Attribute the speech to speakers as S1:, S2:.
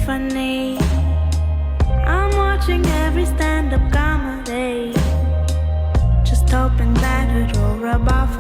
S1: funny. I'm watching every stand-up comedy, just hoping that it'll rub off on